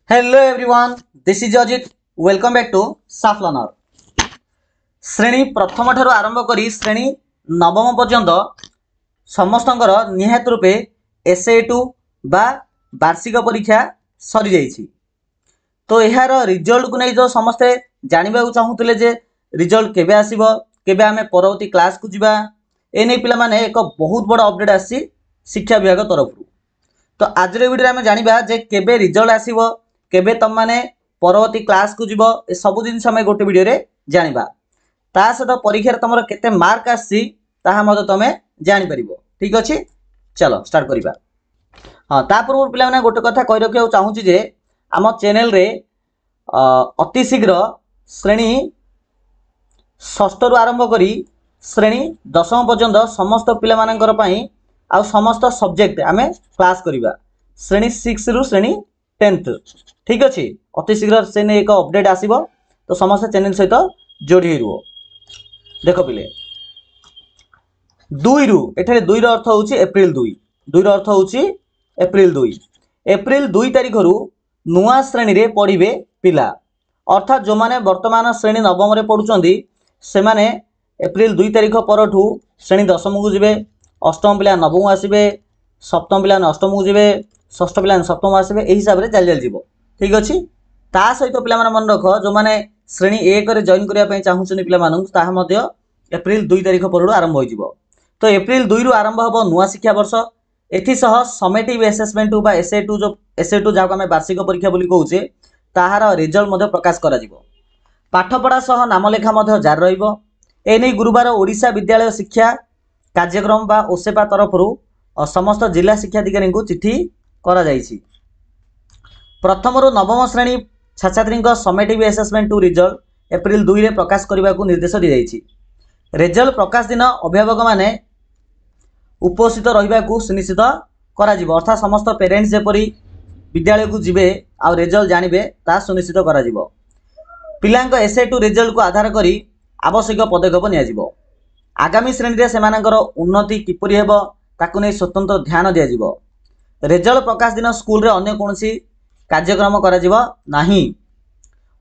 Hello everyone, this is Ajit. Welcome back to Saf Learner. श्रेणी प्रथम ठारू आरंभ करी श्रेणी नवम पर्यंत समस्तंकर निहात रूपे SA2 बा वार्षिक परीक्षा सरी जाइछि। तो यार रिजल्ट को नहीं जो समस्ते जानवा चाहूले जे रिजल्ट केबे आसीबो, केबे आमे परवर्ती क्लास को जिबा, ए नै पिला माने एक बहुत बड़ अपडेट आसी शिक्षा विभाग तरफ। तो आज वीडियो आमे जानिबा जे केबे रिजल्ट आसीबो, केबे तुम माने परवर्ती क्लास को जीव, ए सब जिनस आमे गोटे वीडियो रे जानिबा। ता सहित परीक्षा तुम केते मार्क आसी ताहा मते तमे जानि परिबो। ठीक अछि, चलो स्टार्ट करिबा। हां, ता पूर्व पिला माने गोटे कथा कहि रखियो चाहूची जे आम चैनल रे अति शीघ्र श्रेणी षष्ठ रु आरंभ करी श्रेणी दशम पर्यंत समस्त पिला मानकर पई आ समस्त सब्जेक्ट आमे क्लास करिबा। श्रेणी 6 रु श्रेणी 10th। ठीक अच्छे, अति शीघ्र से ने एक अपडेट आसीबो, तो समस्त चैनल सहित जोड़ी रुओ। देख पिले 2 रु एठारे 2 रो अर्थ होउची एप्रिल 2, 2 रो अर्थ होउची एप्रिल 2। एप्रिल 2 तारिख रु नुआ श्रेणी रे पढ़िबे पिला, अर्थात जो माने वर्तमान श्रेणी नवम रे पढुचंदी से माने एप्रिल 2 तारिख परठू श्रेणी दशम को जिबे, अष्टम पिला नवम को आसीबे, सप्तम पिला अष्टम को जिबे, षष्ठ पिला सप्तम को आसीबे, एही हिसाब रे चल जीवो। ठीक अच्छे, ता सहित पिला माने मन रख जो माने श्रेणी 1 रे जॉइन करिया पई चाहूछन पिला मानन ताहा मध्ये एप्रिल 2 तारिख परडू आरंभ होई जिवो। तो एप्रिल 2 रु आरंभ हबो नुआ शिक्षा वर्ष। एथि सह समेटिव असेसमेंट बा SA2 जो SA2 जाको हमें वार्षिक परीक्षा बोली कहूचे ताहार रिजल्ट मध्ये प्रकाश करा जिवो। पाठपढ़ा सह नामलेखा मध्ये जार रहिबो। एनै गुरुवार ओडिशा विद्यालय शिक्षा कार्यक्रम बा ओसेपा तरफरु समस्त जिला शिक्षाधिकारी को चिठी करा जाइछि। प्रथम रु नवम श्रेणी छात्रछात्री summative assessment two result April 2 रे प्रकाश करने को निर्देश दी जाइछि। रिजल्ट प्रकाश दिन अभिभावक माने उपस्थित रहिबा को सुनिश्चित करा जिवो, अर्थात समस्त पेरेंट्स जेपरी विद्यालय को जिबे आ रिजल्ट जानिबे ता सुनिश्चित करा जिवो। पिलांक SA2 रिजल्ट को आधार करी आवश्यक पदक्षेप निया जिवो। आगामी श्रेणी रे सेमानकर उन्नति किपरि हेबो ताकु नै स्वतंत्र ध्यान दिया जिवो। रिजल्ट प्रकाश दिन स्कूल रे अन्य कोनसी कार्यक्रम करा जिवो नाही।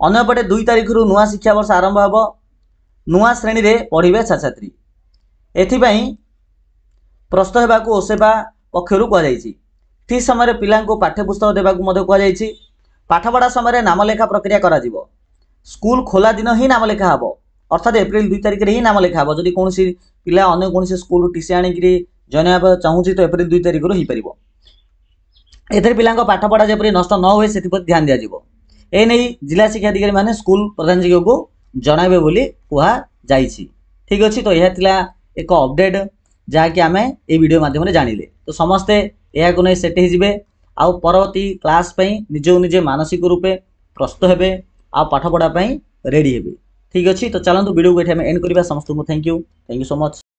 अन्यपटे 2 तारिख रु नुआ शिक्षा वर्ष आरंभ हबो। नुआ श्रेणी रे पढ़िबे छात्रछात्री, एथिपई प्रस्तुत हेबाकू ओसेपा पक्षरु कह जाइछि। ठीक समय पिलांको पाठ्यपुस्तक देबाकू मध्ये कह जाइछि। पाठपढ़ा समय नामलेखा प्रक्रिया करा जिवो। स्कूल खोला दिन ही नामलेखा हबो, अर्थात एप्रिल 2 तारिख रे ही नामलेखा हबो। जदि कोनसी पिला अन्य कोनसी स्कूल टीसी आनिकरी जॉइन हेबा चाहूछि तो एप्रिल 2 तारिख रु ही परिबो। एथरे पिलांको पाठपढ़ा जेपरि नष्ट न होय सेतिपर ध्यान दिया जिवो। ए नै जिला शिक्षा अधिकारी माने स्कूल प्रधान शिक्षक को जणाबे बोली कुहा जाइछि। ठीक अछि, तो यह थिला एक अपडेट जहा कि आमे ए वीडियो माध्यम रे जानिले। तो समस्ते एहा को नै सेट हे जिवे आ परवर्ती क्लास पई निजो निजे मानसिक रूपे प्रस्तुत हेबे आ पाठपढ़ा पई रेडी हेबे। ठीक अछि, तो चलंतु वीडियो को एठे एंड करिबा। समस्त को थैंक यू सो मच।